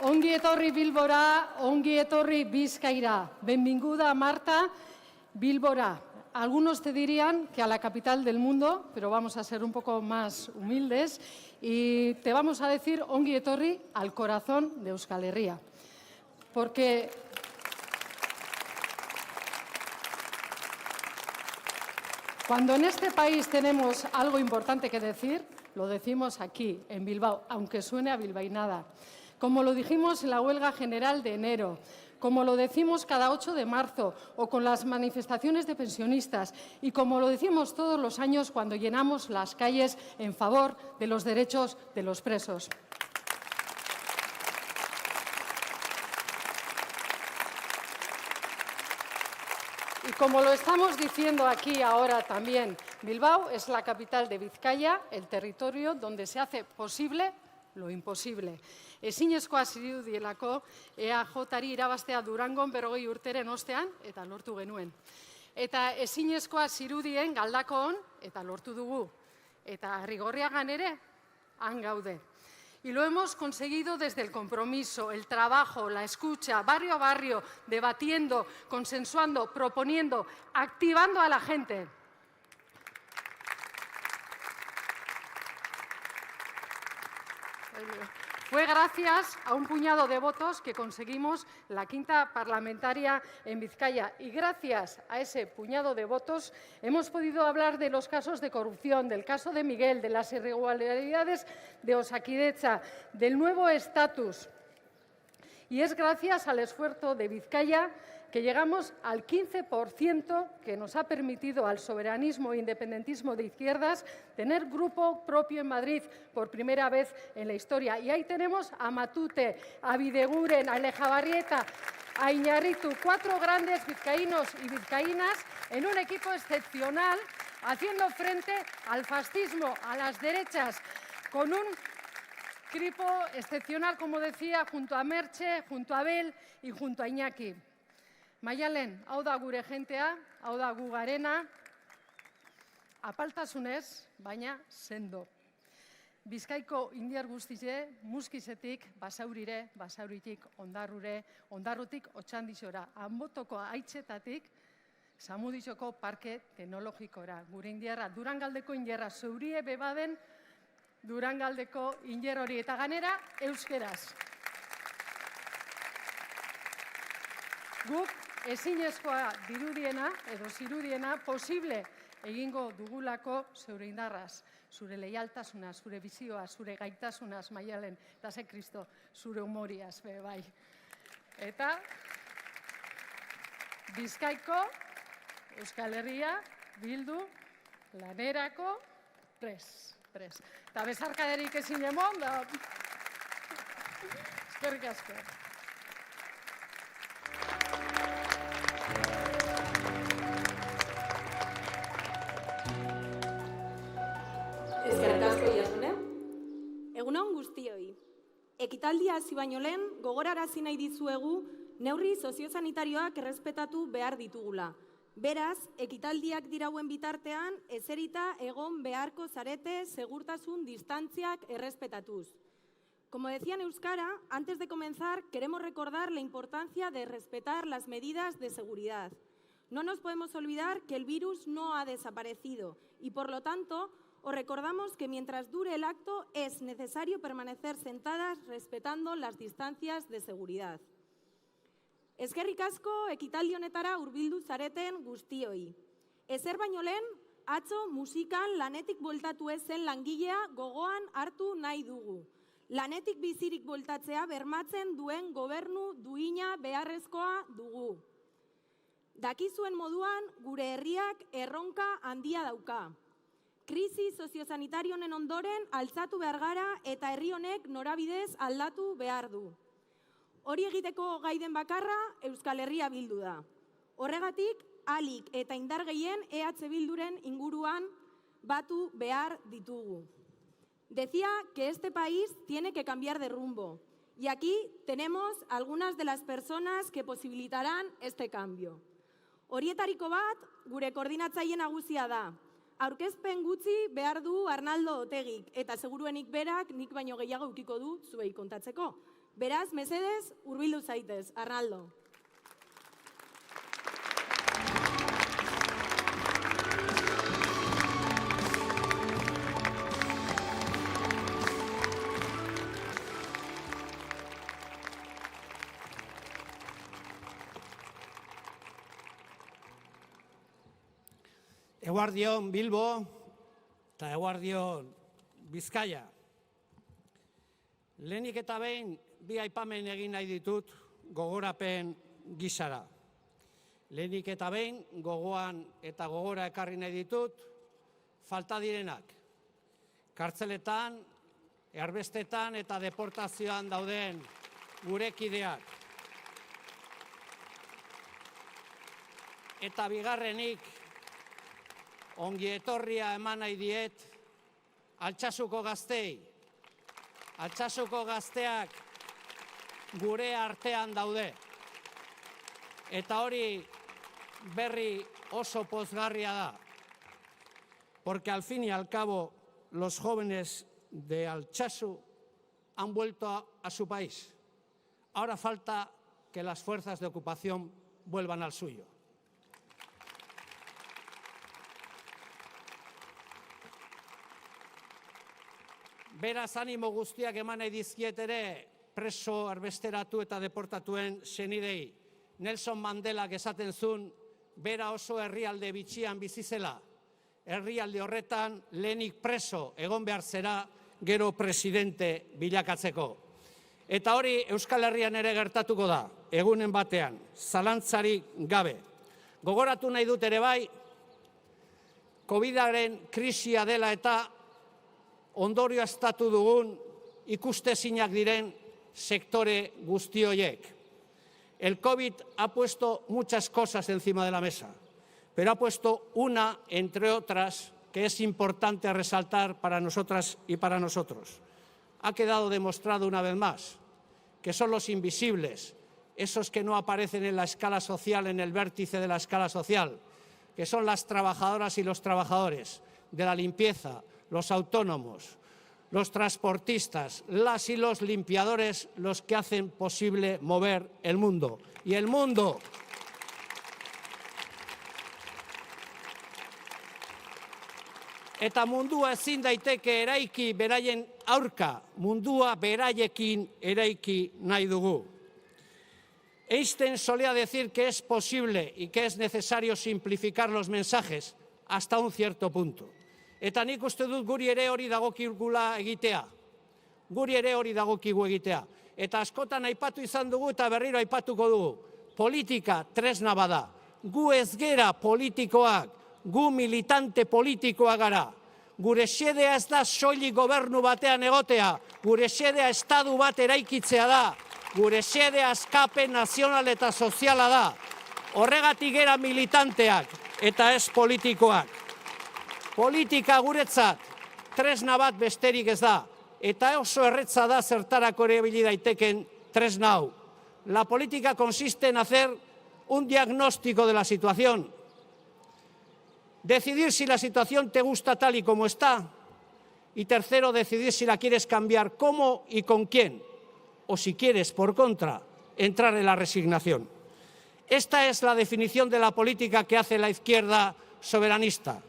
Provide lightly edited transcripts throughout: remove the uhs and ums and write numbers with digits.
Ongi etorri Bilbora, ongi etorri Bizkaira. Benvinguda Marta, Bilbora. Algunos te dirían que a la capital del mundo, pero vamos a ser un poco más humildes y te vamos a decir ongi etorri al corazón de Euskal Herria. Porque cuando en este país tenemos algo importante que decir, lo decimos aquí, en Bilbao, aunque suene a bilbainada. Como lo dijimos en la huelga general de enero, como lo decimos cada 8 de marzo o con las manifestaciones de pensionistas y como lo decimos todos los años cuando llenamos las calles en favor de los derechos de los presos. Y como lo estamos diciendo aquí ahora también, Bilbao es la capital de Vizcaya, el territorio donde se hace posible lo imposible. Ezinezkoa zirudielako EAJari irabaztea Durangon 40 urteren ostean eta lortu genuen. Eta ezinezkoa zirudien Galdakon eta lortu dugu. Eta Arrigorriagan ere, han gaude. Y lo hemos conseguido desde el compromiso, el trabajo, la escucha, barrio a barrio, debatiendo, consensuando, proponiendo, activando a la gente. Fue gracias a un puñado de votos que conseguimos la quinta parlamentaria en Vizcaya y gracias a ese puñado de votos hemos podido hablar de los casos de corrupción, del caso de Miguel, de las irregularidades de Osakidetza, del nuevo estatus. Y es gracias al esfuerzo de Vizcaya que llegamos al 15% que nos ha permitido al soberanismo e independentismo de izquierdas tener grupo propio en Madrid por primera vez en la historia. Y ahí tenemos a Matute, a Bideguren, a Lejabarrieta, a Iñarritu, 4 grandes vizcaínos y vizcaínas en un equipo excepcional haciendo frente al fascismo, a las derechas, con un equipo excepcional, como decía, junto a Merche, junto a Abel y junto a Iñaki. Maialen, hau da gure jentea, hau da gu garena, apaltasunez, baina sendo. Bizkaiko indiar guztize, muskizetik, basaurire, basauritik, ondarrure, ondarrutik, otxandixora, anbotoko aitzetatik, Samudixoko parke teknologikora. Gure indiarra, Durangaldeko indiarra, zeurie bebaden, Durangaldeko indiar hori eta ganera, euskeraz. Guk ezinezkoa dirudiena edo zirudiena posible egingo dugulako zeure indarraz, zure leialtasuna, zure bizioa, zure gaitasunaz, Maialen, eta ze Kristo, zure humoriaz, be bai. Eta Bizkaiko, Euskal Herria, bildu, lanerako, prest. Eta bezarkaderik ezin emon, da... Eskerrik asko. Eskerrik asko, Iasune. Egunon guztioi. Ekitaldia hasi baino lehen, gogorarazi nahi dizuegu neurri soziosanitarioak errespetatu behar ditugula. Beraz, ekitaldiak dirauen bitartean, ezerita egon beharko zarete segurtasun distantziak errespetatuz. Como decía en euskara, antes de comenzar queremos recordar la importancia de respetar las medidas de seguridad. No nos podemos olvidar que el virus no ha desaparecido y, por lo tanto, os recordamos que mientras dure el acto es necesario permanecer sentadas respetando las distancias de seguridad. Eskerrik asko ekitaldi honetara hurbildu zareten guztioi. Ezer baino lehen, atzo musikan lanetik bueltatu ez zen langilea gogoan hartu nahi dugu. Lanetik bizirik bueltatzea bermatzen duen gobernu duina beharrezkoa dugu. Dakizuen moduan, gure herriak erronka handia dauka. Krisi soziosanitarioen ondoren altzatu behar gara eta herri honek norabidez aldatu behar du. Hori egiteko gaiden bakarra Euskal Herria Bildu da. Horregatik, ahalik eta indar gehien EH Bilduren inguruan batu behar ditugu. Decía que este país tiene que cambiar de rumbo. Y aquí tenemos algunas de las personas que posibilitarán este cambio. Horietariko bat, gure koordinatzaile nagusia da. Aurkezpen gutxi behar du Arnaldo Otegik, eta seguruenik berak nik baino gehiago ukiko du zuei kontatzeko. Beraz, mesedez, hurbildu zaitez, Arnaldo. Eguardion Bilbo eta eguardion Bizkaia. Lehenik eta behin bi aipamen egin nahi ditut gogorapen gisara. Lehenik eta behin gogoan eta gogora ekarri nahi ditut falta direnak. Kartzeletan, erbestetan eta deportazioan dauden gure kideak. Eta bigarrenik, ongi etorria eman nahi diet Altsasuko gaztei. Altsasuko gazteak gure artean daude. Eta hori berri oso pozgarria da. Porque al fin y al cabo los jóvenes de Altsasu han vuelto a su país. Ahora falta que las fuerzas de ocupación vuelvan al suyo. Beraz, animo guztiak eman nahi dizkiet ere preso, erbesteratu eta deportatuen senidei. Nelson Mandelak esaten zuen, bera oso herrialde bitxian bizi zela. Herrialde horretan lehenik preso egon behar zera gero presidente bilakatzeko. Eta hori Euskal Herrian ere gertatuko da, egunen batean, zalantzarik gabe. Gogoratu nahi dut ere bai, COVID-aren krisia dela eta ondorio estatu dugun ikustezinak diren sektore guzti horiek. El COVID ha puesto muchas cosas encima de la mesa, pero ha puesto una, entre otras, que es importante resaltar para nosotras y para nosotros. Ha quedado demostrado una vez más que son los invisibles, esos que no aparecen en la escala social, en el vértice de la escala social, que son las trabajadoras y los trabajadores de la limpieza, los autónomos, los transportistas, las y los limpiadores, los que hacen posible mover el mundo. Y el mundo eta mundua ezin daiteke eraiki beraien aurka, mundua beraiekin eraiki nahi dugu. Einstein solía decir que es posible y que es necesario simplificar los mensajes hasta un cierto punto. Eta nik uste dut guri ere hori dagokigula egitea. Guri ere hori dagokigu egitea. Eta askotan aipatu izan dugu eta berriro aipatuko dugu. Politika tresna bada. Gu ez gera politikoak, gu militante politikoa gara. Gure xedea ez da soilik gobernu batean egotea. Gure xedea estadu bat eraikitzea da. Gure xedea askapen nazional eta soziala da. Horregatik gera militanteak eta ez politikoak. Politika guretzat tresna bat besterik ez da, eta oso erretza da zertarako erabili daiteken tresna hau. La política consiste en hacer un diagnóstico de la situación, decidir si la situación te gusta tal y como está, y tercero, decidir si la quieres cambiar, cómo y con quién, o si quieres, por contra, entrar en la resignación. Esta es la definición de la política que hace la izquierda soberanista.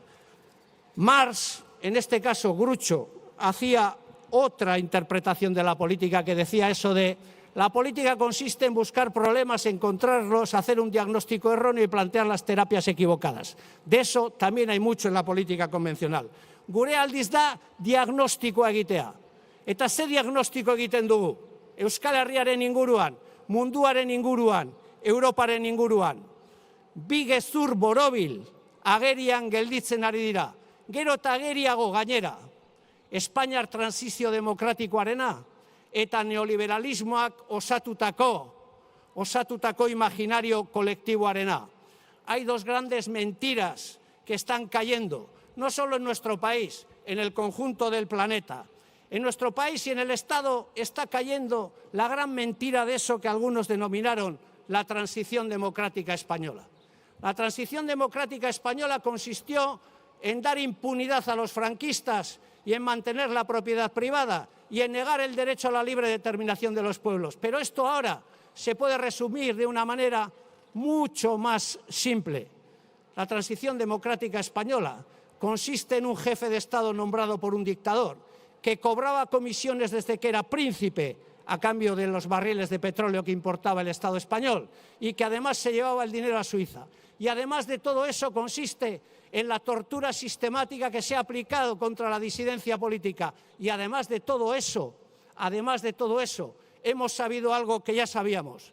Marx, en este caso Groucho, hacía otra interpretación de la política que decía eso de la política consiste en buscar problemas, encontrarlos, hacer un diagnóstico erróneo y plantear las terapias equivocadas. De eso también hay mucho en la política convencional. Gure aldiz da diagnostikoa egitea. Eta ze diagnostiko egiten dugu? Euskal Herriaren inguruan, munduaren inguruan, Europaren inguruan. Bi gezur borobil agerian gelditzen ari dira. Gero eta ageriago gainera, Espainiar transizio demokratikoarena eta neoliberalismoak osatutako imaginario kolektiboarena. Hay dos grandes mentiras que están cayendo, no solo en nuestro país, en el conjunto del planeta. En nuestro país y en el Estado está cayendo la gran mentira de eso que algunos denominaron la transición democrática española. La transición democrática española consistió en dar impunidad a los franquistas y en mantener la propiedad privada y en negar el derecho a la libre determinación de los pueblos. Pero esto ahora se puede resumir de una manera mucho más simple. La transición democrática española consiste en un jefe de Estado nombrado por un dictador que cobraba comisiones desde que era príncipe a cambio de los barriles de petróleo que importaba el Estado español y que además se llevaba el dinero a Suiza. Y además de todo eso consiste en la tortura sistemática que se ha aplicado contra la disidencia política. Y además de todo eso, hemos sabido algo que ya sabíamos,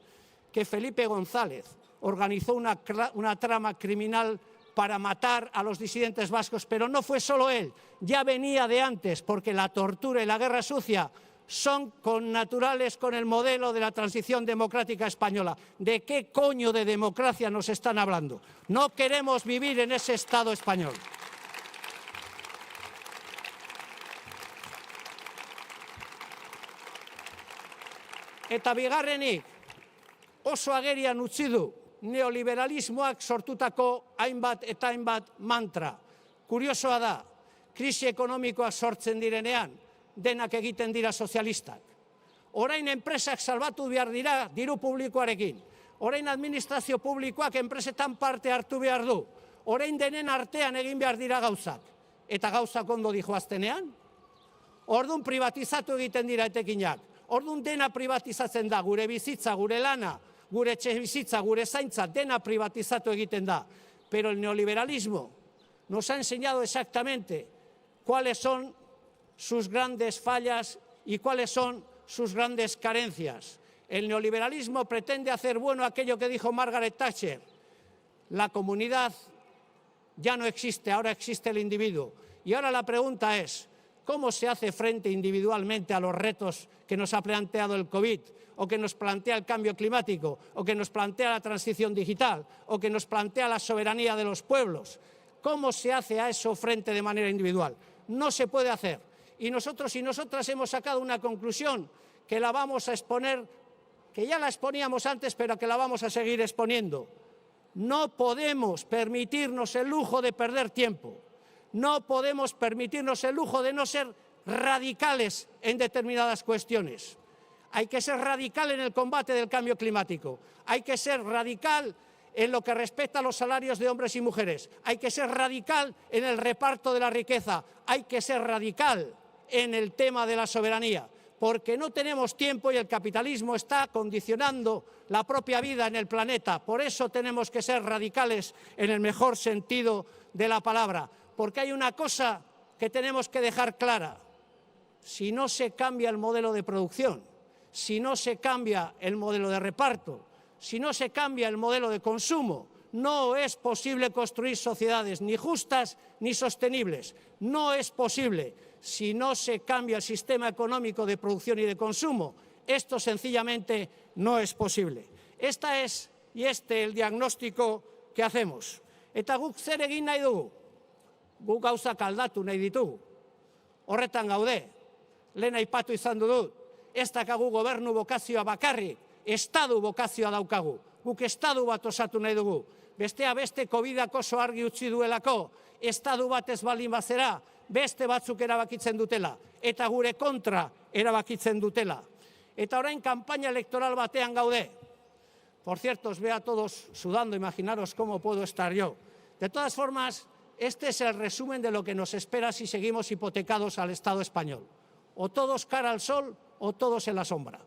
que Felipe González organizó una trama criminal para matar a los disidentes vascos, pero no fue solo él, ya venía de antes, porque la tortura y la guerra sucia son connaturales con el modelo de la transición democrática española. ¿De qué coño de democracia nos están hablando? No queremos vivir en ese Estado español. Eta bigarrenik, oso agerian utzi du neoliberalismoak sortutako hainbat eta hainbat mantra. Kuriosoa da, krisi ekonomikoak sortzen direnean, denak egiten dira sozialistak. Orain enpresak salbatu behar dira diru publikoarekin. Orain administrazio publikoak enpresetan parte hartu behar du. Orain denen artean egin behar dira gauzak. Eta gauzak ondo dijoaztenean? Orduan privatizatu egiten dira etekinak. Orduan dena privatizatzen da, gure bizitza, gure lana, gure etxe bizitza, gure zaintza, dena privatizatu egiten da. Pero el neoliberalismo nos ha enseñado exactamente cuáles son sus grandes fallas y cuáles son sus grandes carencias. El neoliberalismo pretende hacer bueno aquello que dijo Margaret Thatcher. La comunidad ya no existe, ahora existe el individuo. Y ahora la pregunta es, ¿cómo se hace frente individualmente a los retos que nos ha planteado el COVID, o que nos plantea el cambio climático, o que nos plantea la transición digital, o que nos plantea la soberanía de los pueblos? ¿Cómo se hace a eso frente de manera individual? No se puede hacer. Y nosotros y nosotras hemos sacado una conclusión que la vamos a exponer, que ya la exponíamos antes, pero que la vamos a seguir exponiendo. No podemos permitirnos el lujo de perder tiempo. No podemos permitirnos el lujo de no ser radicales en determinadas cuestiones. Hay que ser radical en el combate del cambio climático. Hay que ser radical en lo que respecta a los salarios de hombres y mujeres. Hay que ser radical en el reparto de la riqueza. Hay que ser radical en el tema de la soberanía, porque no tenemos tiempo y el capitalismo está condicionando la propia vida en el planeta. Por eso tenemos que ser radicales en el mejor sentido de la palabra, porque hay una cosa que tenemos que dejar clara. Si no se cambia el modelo de producción, si no se cambia el modelo de reparto, si no se cambia el modelo de consumo, no es posible construir sociedades ni justas ni sostenibles. No es posible. Si no se cambia el sistema económico de producción y de consumo, esto sencillamente no es posible. Este es el diagnóstico que hacemos. Eta guk zer egin nahi dugu? Guk gauzak aldatu nahi ditugu. Horretan gaude, lehen aipatu izan dut, ez dakagu gobernu bokazioa bakarrik, estadu bokazioa daukagu. Guk estadu bat osatu nahi dugu. Bestea beste COVID-ak oso argi utzi duelako, estadu bat ez baldin bazera, beste batzuk erabakitzen dutela, eta gure kontra erabakitzen dutela. Eta orain kanpaina elektoral batean gaude. Por cierto, os veo a todos sudando, imaginaros cómo puedo estar yo. De todas formas, este es el resumen de lo que nos espera si seguimos hipotecados al Estado español. O todos cara al sol o todos en la sombra.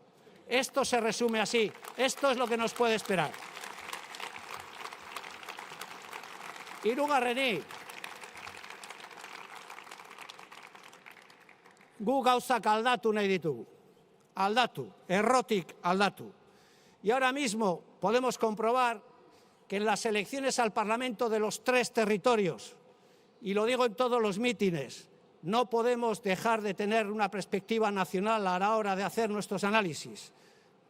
Esto se resume así. Esto es lo que nos puede esperar. Hirugarrenik, gu gauzak aldatu nahi ditugu. Aldatu, errotik aldatu. Y ahora mismo podemos comprobar que en las elecciones al Parlamento de los 3 territorios, y lo digo en todos los mítines, no podemos dejar de tener una perspectiva nacional a la hora de hacer nuestros análisis.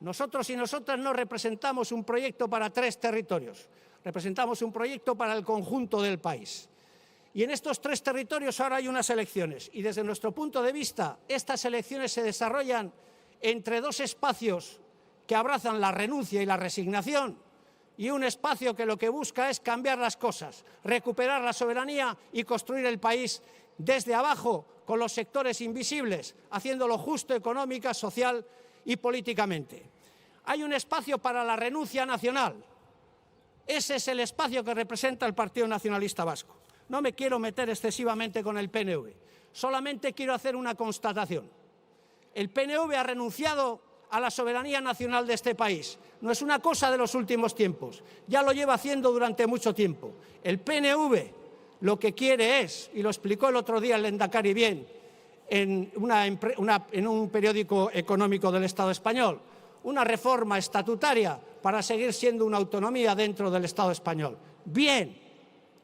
Nosotros y nosotras no representamos un proyecto para 3 territorios, representamos un proyecto para el conjunto del país. Y en estos 3 territorios ahora hay unas elecciones, y desde nuestro punto de vista, estas elecciones se desarrollan entre 2 espacios que abrazan la renuncia y la resignación, y un espacio que lo que busca es cambiar las cosas, recuperar la soberanía y construir el país desde abajo con los sectores invisibles, haciéndolo justo económica, social y políticamente. Hay un espacio para la renuncia nacional. Ese es el espacio que representa el Partido Nacionalista Vasco. No me quiero meter excesivamente con el PNV, solamente quiero hacer una constatación. El PNV ha renunciado a la soberanía nacional de este país. No es una cosa de los últimos tiempos, ya lo lleva haciendo durante mucho tiempo. El PNV lo que quiere es, y lo explicó el otro día el Lehendakari bien, en un periódico económico del Estado español, una reforma estatutaria para seguir siendo una autonomía dentro del Estado español. Bien,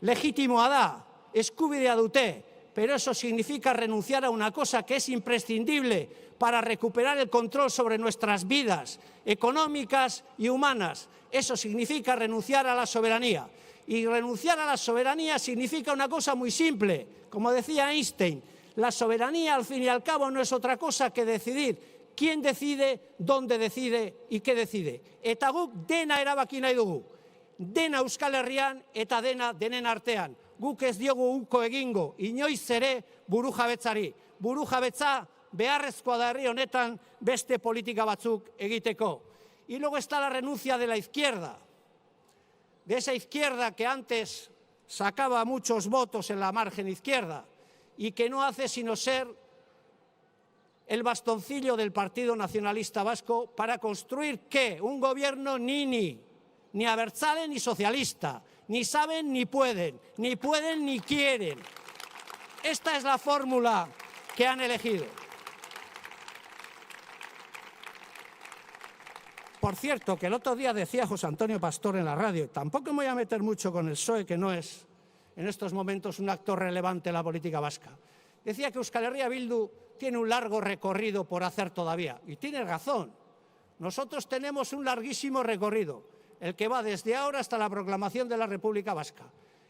legítimoa da, eskubidea dute, pero eso significa renunciar a una cosa que es imprescindible para recuperar el control sobre nuestras vidas económicas y humanas. Eso significa renunciar a la soberanía. Y renunciar a la soberanía significa una cosa muy simple. Como decía Einstein, la soberanía al fin y al cabo no es otra cosa que decidir quién decide, dónde decide y qué decide. Eta guk dena erabaki nahi dugu. Dena Euskal Herrian eta dena denen artean. Guk ez diogu uko egingo, inoiz ere burujabetzari. Burujabetza beharrezkoa da herri honetan beste politika batzuk egiteko. Y luego está la renuncia de la izquierda. De esa izquierda que antes sacaba muchos votos en la margen izquierda y que no hace sino ser el bastoncillo del Partido Nacionalista Vasco para construir, ¿qué? Un gobierno ni abertzale ni socialista, ni saben ni pueden ni quieren. Esta es la fórmula que han elegido. Por cierto, que el otro día decía José Antonio Pastor en la radio, tampoco me voy a meter mucho con el PSOE, que no es en estos momentos un actor relevante en la política vasca. Decía que Euskal Herria Bildu tiene un largo recorrido por hacer todavía. Y tiene razón. Nosotros tenemos un larguísimo recorrido, el que va desde ahora hasta la proclamación de la República Vasca.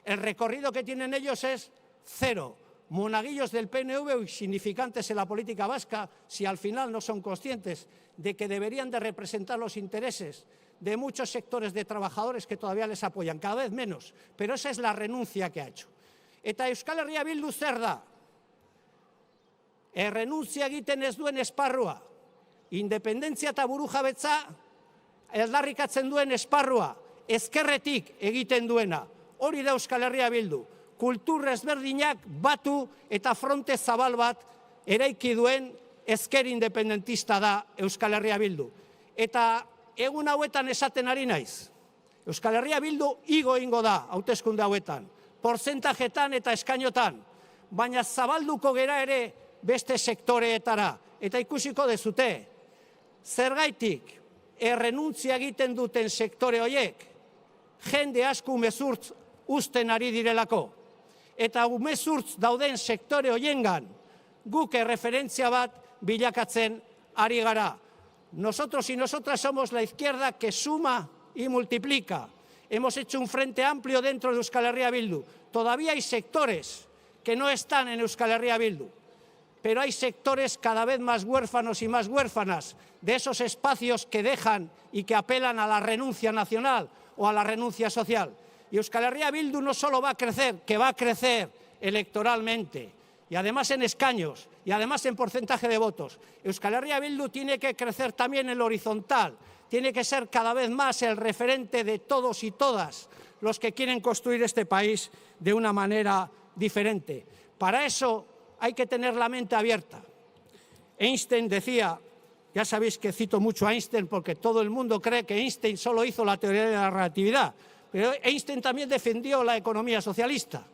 El recorrido que tienen ellos es cero. Monaguillos del PNV insignificantes en la política vasca, si al final no son conscientes de que deberían de representar los intereses de muchos sectores de trabajadores que todavía les apoyan, cada vez menos. Pero esa es la renuncia que ha hecho. Eta Euskal Herria Bildu zer da? Errenuncia egiten ez duen esparrua, independentzia eta burujabetza aldarrikatzen duen esparrua, ezkerretik egiten duena, hori da Euskal Herria Bildu. Kultur ezberdinak batu eta fronte zabal bat eraiki duen ezker independentista da Euskal Herria Bildu. Eta egun hauetan esaten ari naiz, Euskal Herria Bildu igo ingo da hauteskunde hauetan, portzentajetan eta eskainotan, baina zabalduko gera ere beste sektoreetara, eta ikusiko dezute, zergaitik errenuntzia egiten duten sektore horiek, jende asko umezurtz uzten ari direlako, eta umezurtz dauden sektore horiengan, guk erreferentzia bat bilakatzen ari gara. Nosotros y nosotras somos la izquierda que suma y multiplica. Hemos hecho un frente amplio dentro de Euskal Herria Bildu. Todavía hay sectores que no están en Euskal Herria Bildu, pero hay sectores cada vez más huérfanos y más huérfanas de esos espacios que dejan y que apelan a la renuncia nacional o a la renuncia social. Y Euskal Herria Bildu no solo va a crecer, que va a crecer electoralmente, y además en escaños, y además en porcentaje de votos. Euskal Herria Bildu tiene que crecer también en lo horizontal, tiene que ser cada vez más el referente de todos y todas los que quieren construir este país de una manera diferente. Para eso hay que tener la mente abierta. Einstein decía, ya sabéis que cito mucho a Einstein porque todo el mundo cree que Einstein solo hizo la teoría de la relatividad, pero Einstein también defendió la economía socialista.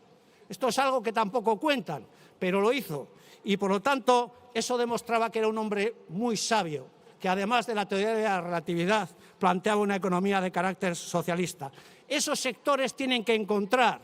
Esto es algo que tampoco cuentan, pero lo hizo. Y por lo tanto, eso demostraba que era un hombre muy sabio, que además de la teoría de la relatividad planteaba una economía de carácter socialista. Esos sectores tienen que encontrar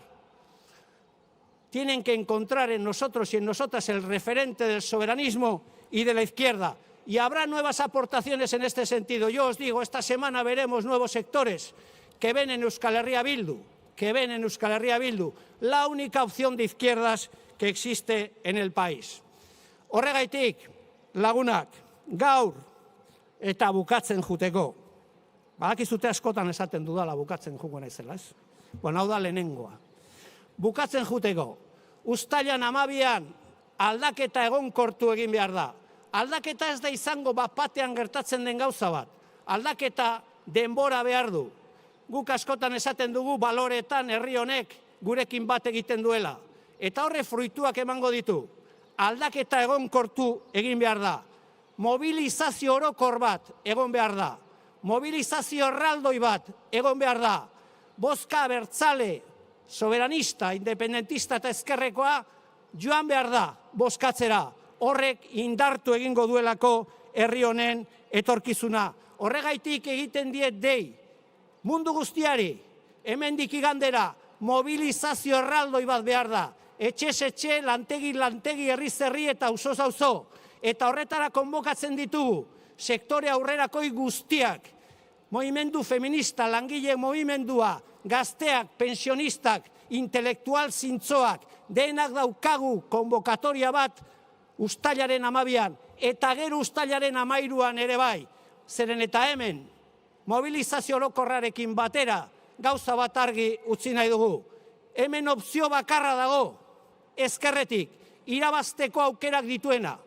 en nosotros y en nosotras el referente del soberanismo y de la izquierda. Y habrá nuevas aportaciones en este sentido. Yo os digo, esta semana veremos nuevos sectores que ven en Euskal Herria Bildu, la única opción de izquierdas que existe en el país. Horregaitik, lagunak, gaur eta bukatzen juteko. Badakizute askotan esaten dudala bukatzen jugo naizela, ez? Bueno, hau da lehenengoa. Bukatzen juteko, uztailan 12an aldaketa egonkortu egin behar da. Aldaketa ez da izango bat-batean gertatzen den gauza bat. Aldaketa denbora behar du. Guk askotan esaten dugu baloretan herri honek gurekin bat egiten duela. Eta horre fruituak emango ditu. Aldaketa egonkortu egin behar da. Mobilizazio orokor bat egon behar da. Mobilizazio erraldoi bat egon behar da. Bozka abertzale, soberanista, independentista eta ezkerrekoa joan behar da bozkatzera. Horrek indartu egingo duelako herri honen etorkizuna. Horregaitik egiten diet dei. Mundu guztiari, hemendik igandera, mobilizazio erraldoi bat behar da. Etxez etxe, lantegi, herriz herri eta auzoz auzo. Eta horretara konbokatzen ditugu, sektore aurrerakoi guztiak, movimendu feminista, langile movimendua, gazteak, pensionistak, intelektual zintzoak, denak daukagu konbokatoria bat uztailaren 12an, eta gero uztailaren 13an ere bai. Zeren eta hemen, mobilizazio orokorrarekin batera, gauza bat argi utzi nahi dugu. Hemen opzio bakarra dago, ezkerretik, irabazteko aukerak dituena.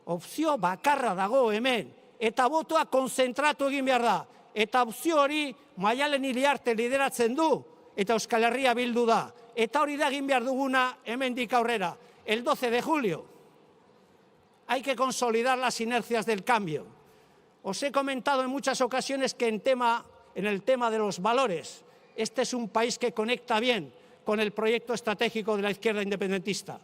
Opzio bakarra dago hemen, eta botoa konzentratu egin behar da. Eta opzio hori Maialen Iriarte lideratzen du, eta Euskal Herria Bildu da. Eta hori da egin behar duguna hemendik aurrera. El 12 de julio. Hay que consolidar las inercias del cambio. Os he comentado en muchas ocasiones que en el tema de los valores, este es un país que conecta bien con el proyecto estratégico de la izquierda independentista.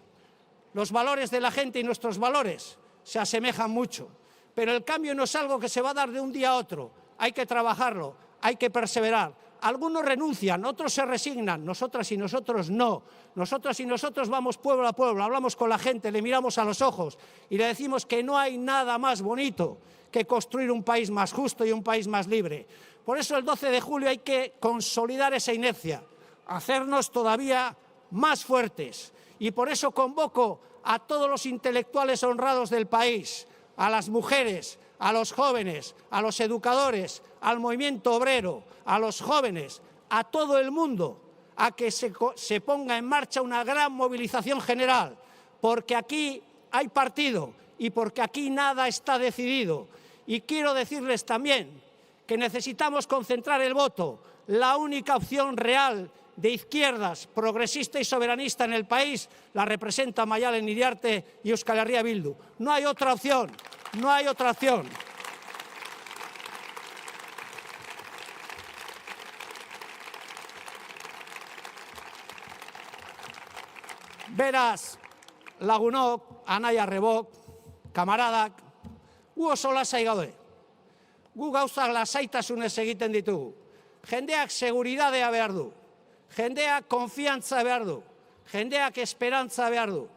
Los valores de la gente y nuestros valores se asemejan mucho, pero el cambio no es algo que se va a dar de un día a otro. Hay que trabajarlo, hay que perseverar. Algunos renuncian, otros se resignan, nosotras y nosotros no. Nosotras y nosotros vamos pueblo a pueblo, hablamos con la gente, le miramos a los ojos y le decimos que no hay nada más bonito que construir un país más justo y un país más libre. Por eso el 12 de julio hay que consolidar esa inercia, hacernos todavía más fuertes. Y por eso convoco a todos los intelectuales honrados del país, a las mujeres, a los jóvenes, a los educadores, al movimiento obrero, a los jóvenes, a todo el mundo, a que se ponga en marcha una gran movilización general, porque aquí hay partido y porque aquí nada está decidido. Y quiero decirles también que necesitamos concentrar el voto. La única opción real de izquierdas, progresista y soberanista en el país la representa Maialen Iriarte y Euskal Herria Bildu. No hay otra opción, no hay otra opción. Beraz, lagunok, anai arrebok, kamaradak, gu oso lasai gaude. Gu gauzak lasaitasunez egiten ditugu. Jendeak seguridadea behar du. Jendeak konfiantza behar du. Jendeak esperantza behar du.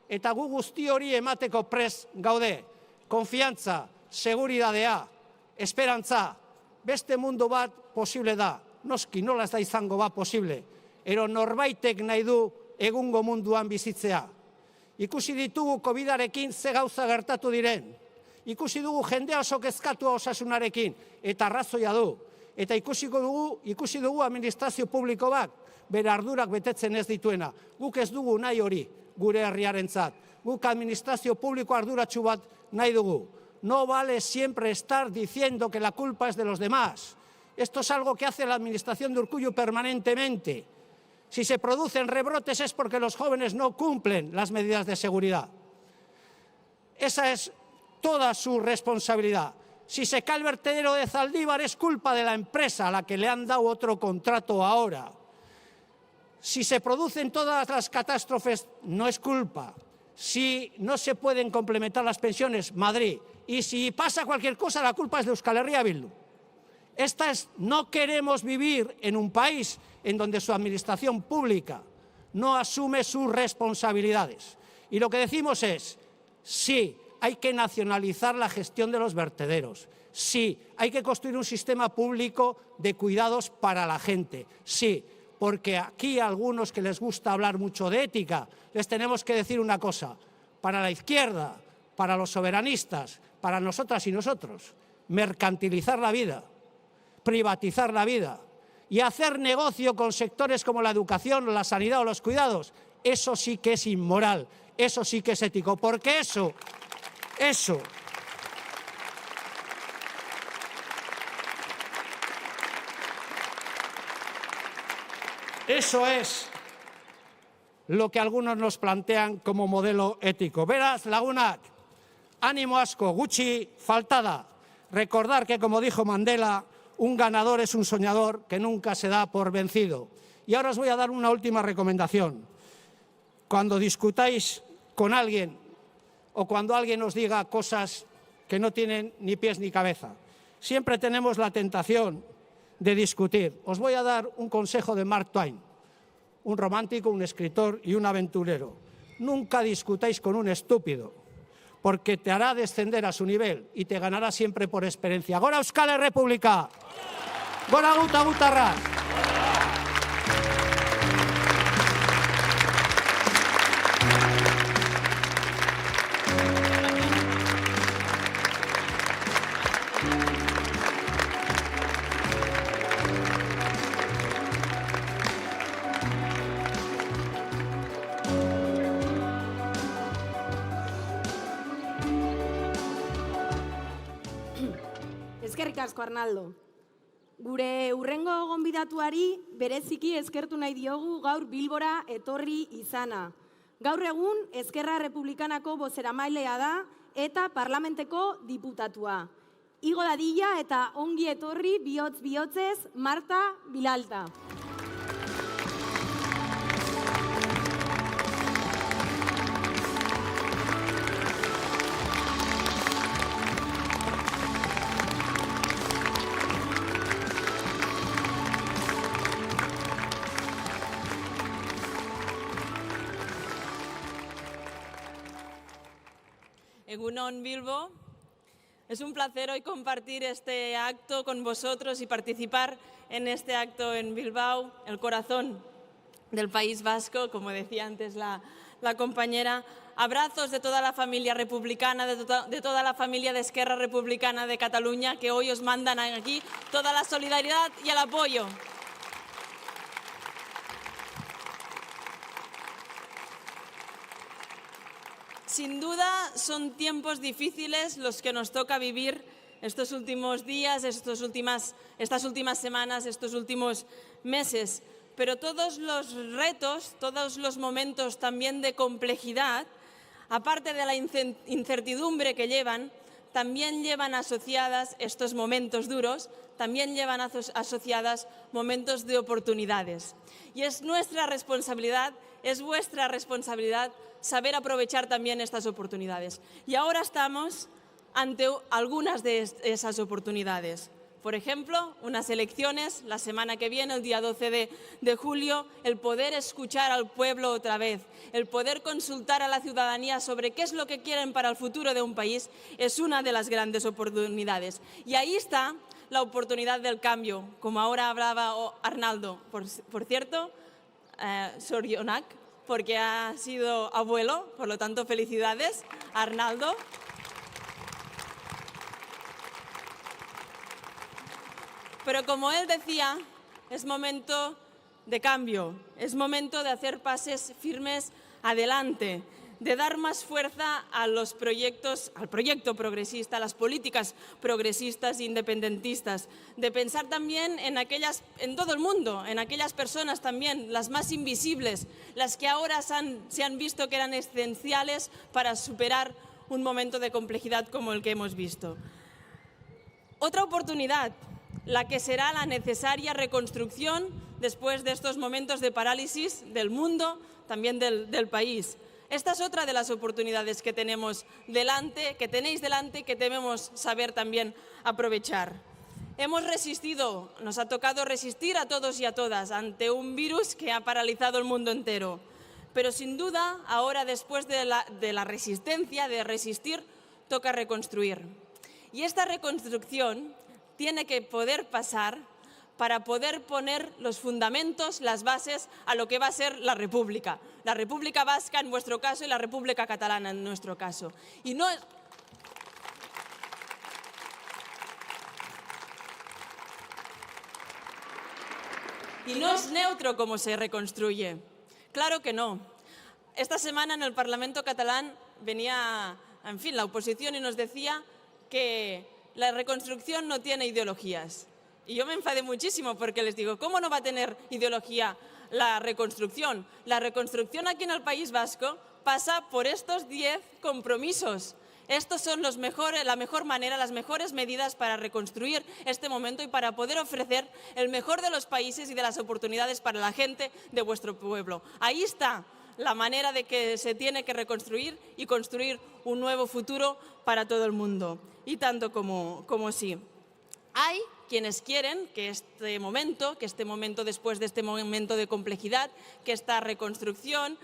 Eta gu guzti hori emateko prest gaude. Konfiantza, seguridadea, esperantza. Beste mundu bat posible da. Noski, nola ez da izango bat posible. Ero norbaitek nahi du egungo munduan bizitzea. Ikusi ditugu COVID-arekin ze gauza gertatu diren. Ikusi dugu jendea oso kezkatua osasunarekin, eta arrazoia du. Eta ikusi dugu administrazio publiko bat, bere ardurak betetzen ez dituena. Guk ez dugu nahi hori gure herriarentzat. Guk administrazio publiko arduratsu bat nahi dugu. No vale siempre estar diciendo que la culpa es de los demás. Esto es algo que hace la administración de Urkullu permanentemente. Si se producen rebrotes es porque los jóvenes no cumplen las medidas de seguridad. Esa es toda su responsabilidad. Si se cae el vertedero de Zaldívar es culpa de la empresa a la que le han dado otro contrato ahora. Si se producen todas las catástrofes no es culpa. Si no se pueden complementar las pensiones, Madrid. Y si pasa cualquier cosa, la culpa es de Euskal Herria Bildu. No queremos vivir en un país en donde su administración pública no asume sus responsabilidades. Y lo que decimos es, sí, hay que nacionalizar la gestión de los vertederos. Sí, hay que construir un sistema público de cuidados para la gente. Sí, porque aquí a algunos que les gusta hablar mucho de ética, les tenemos que decir una cosa. Para la izquierda, para los soberanistas, para nosotras y nosotros, mercantilizar la vida, privatizar la vida y hacer negocio con sectores como la educación, la sanidad o los cuidados, eso sí que es inmoral, eso sí que es ético, porque eso es lo que algunos nos plantean como modelo ético. Beraz, lagunak, ánimo asko, gutxi faltada. Recordar que, como dijo Mandela, un ganador es un soñador que nunca se da por vencido. Y ahora os voy a dar una última recomendación. Cuando discutáis con alguien o cuando alguien os diga cosas que no tienen ni pies ni cabeza, siempre tenemos la tentación de discutir. Os voy a dar un consejo de Mark Twain, un romántico, un escritor y un aventurero. Nunca discutáis con un estúpido, porque te hará descender a su nivel y te ganará siempre por experiencia. Gora Euskal Errepublika! Gora guta gutarrak! Eskerrik asko, Arnaldo. Gure hurrengo gonbidatuari bereziki eskertu nahi diogu gaur Bilbora etorri izana. Gaur egun Eskerra Republikanako bozeramailea da eta parlamenteko diputatua. Igo dadila eta ongi etorri bihotz-bihotzez Marta Vilalta. Egunon Bilbo, es un placer hoy compartir este acto con vosotros y participar en este acto en Bilbao, el corazón del País Vasco, como decía antes la compañera. Abrazos de toda la familia republicana, de toda la familia de Esquerra Republicana de Cataluña, que hoy os mandan aquí toda la solidaridad y el apoyo. Sin duda son tiempos difíciles los que nos toca vivir estos últimos días, estas últimas semanas, estos últimos meses. Pero todos los retos, todos los momentos también de complejidad, aparte de la incertidumbre que llevan, también llevan asociadas estos momentos duros, también llevan asociadas momentos de oportunidades. Y es nuestra responsabilidad, es vuestra responsabilidad saber aprovechar también estas oportunidades. Y ahora estamos ante algunas de esas oportunidades. Por ejemplo, unas elecciones la semana que viene, el día 12 de julio, el poder escuchar al pueblo otra vez, el poder consultar a la ciudadanía sobre qué es lo que quieren para el futuro de un país, es una de las grandes oportunidades. Y ahí está la oportunidad del cambio, como ahora hablaba Arnaldo. Por cierto, Sorionak, porque ha sido abuelo, por lo tanto, felicidades, Arnaldo. Pero como él decía, es momento de cambio, es momento de hacer pases firmes adelante, de dar más fuerza a los proyectos, al proyecto progresista, a las políticas progresistas e independentistas, de pensar también en todo el mundo, en aquellas personas también, las más invisibles, las que ahora se han visto que eran esenciales para superar un momento de complejidad como el que hemos visto. Otra oportunidad, la que será la necesaria reconstrucción después de estos momentos de parálisis del mundo, también del país. Esta es otra de las oportunidades que tenemos delante, que tenéis delante y que debemos saber también aprovechar. Hemos resistido, nos ha tocado resistir a todos y a todas ante un virus que ha paralizado el mundo entero. Pero sin duda, ahora después de la resistencia, de resistir, toca reconstruir. Y esta reconstrucción tiene que poder pasar para poder poner los fundamentos, las bases a lo que va a ser la República Vasca en vuestro caso y la República Catalana en nuestro caso. Y no es neutro cómo se reconstruye. Claro que no. Esta semana en el Parlamento catalán venía, en fin, la oposición y nos decía que la reconstrucción no tiene ideologías. Y yo me enfadé muchísimo porque les digo, ¿cómo no va a tener ideología la reconstrucción? La reconstrucción aquí en el País Vasco pasa por estos 10 compromisos. Estos son la mejor manera, las mejores medidas para reconstruir este momento y para poder ofrecer el mejor de los países y de las oportunidades para la gente de vuestro pueblo. Ahí está la manera de que se tiene que reconstruir y construir un nuevo futuro para todo el mundo. Y tanto como sí. Hay quienes quieren que este momento después de este momento de complejidad, que esta reconstrucción,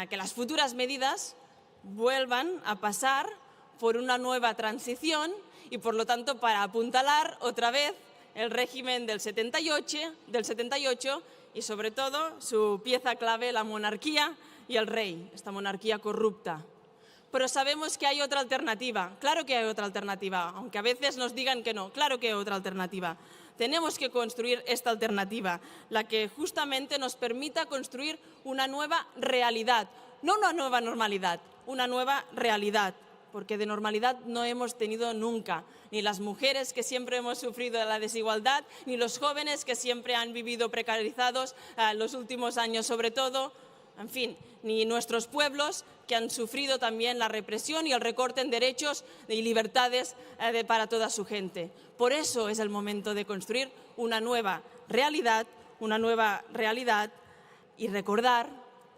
que las futuras medidas vuelvan a pasar por una nueva transición y, por lo tanto, para apuntalar otra vez el régimen del 78 y, sobre todo, su pieza clave, la monarquía y el rey, esta monarquía corrupta. Pero sabemos que hay otra alternativa, claro que hay otra alternativa, aunque a veces nos digan que no, claro que hay otra alternativa. Tenemos que construir esta alternativa, la que justamente nos permita construir una nueva realidad, no una nueva normalidad, una nueva realidad, porque de normalidad no hemos tenido nunca, ni las mujeres que siempre hemos sufrido la desigualdad, ni los jóvenes que siempre han vivido precarizados los últimos años sobre todo, en fin, ni nuestros pueblos que han sufrido también la represión y el recorte en derechos y libertades para toda su gente. Por eso es el momento de construir una nueva realidad y recordar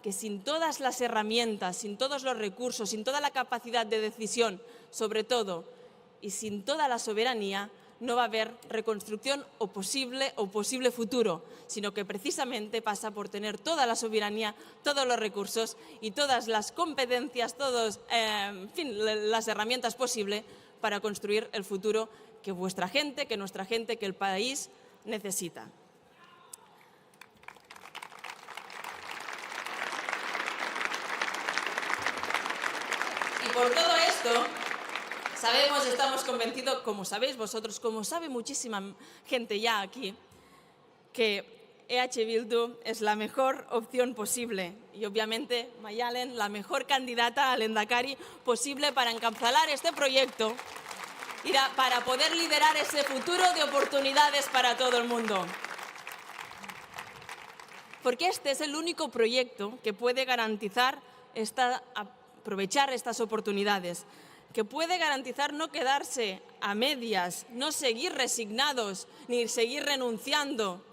que sin todas las herramientas, sin todos los recursos, sin toda la capacidad de decisión, sobre todo, y sin toda la soberanía, no va a haber reconstrucción o posible futuro, sino que precisamente pasa por tener toda la soberanía, todos los recursos y todas las competencias, las herramientas posibles para construir el futuro que vuestra gente, que nuestra gente, que el país necesita. Y por todo esto, sabemos, estamos convencidos, como sabéis vosotros, como sabe muchísima gente ya aquí, que EH Bildu es la mejor opción posible y obviamente Maialen, la mejor candidata al Lehendakari posible para encabezalar este proyecto y para poder liderar ese futuro de oportunidades para todo el mundo. Porque este es el único proyecto que puede garantizar aprovechar estas oportunidades, que puede garantizar no quedarse a medias, no seguir resignados ni seguir renunciando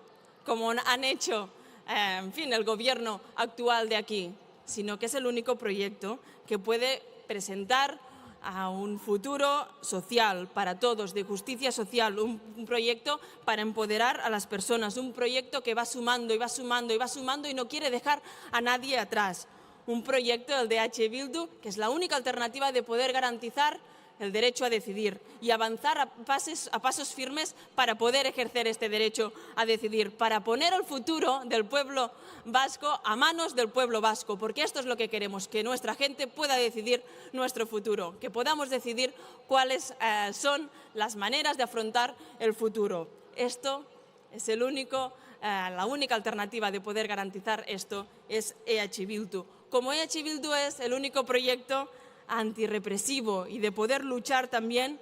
como han hecho el gobierno actual de aquí, sino que es el único proyecto que puede presentar a un futuro social para todos, de justicia social, un proyecto para empoderar a las personas, un proyecto que va sumando y va sumando y va sumando y no quiere dejar a nadie atrás. Un proyecto, el de EH Bildu, que es la única alternativa de poder garantizar el derecho a decidir y avanzar a pasos firmes para poder ejercer este derecho a decidir, para poner el futuro del pueblo vasco a manos del pueblo vasco, porque esto es lo que queremos, que nuestra gente pueda decidir nuestro futuro, que podamos decidir cuáles son las maneras de afrontar el futuro. Esto es la única alternativa de poder garantizar esto, es EH Bildu. Como EH Bildu es el único proyecto antirrepresivo y de poder luchar también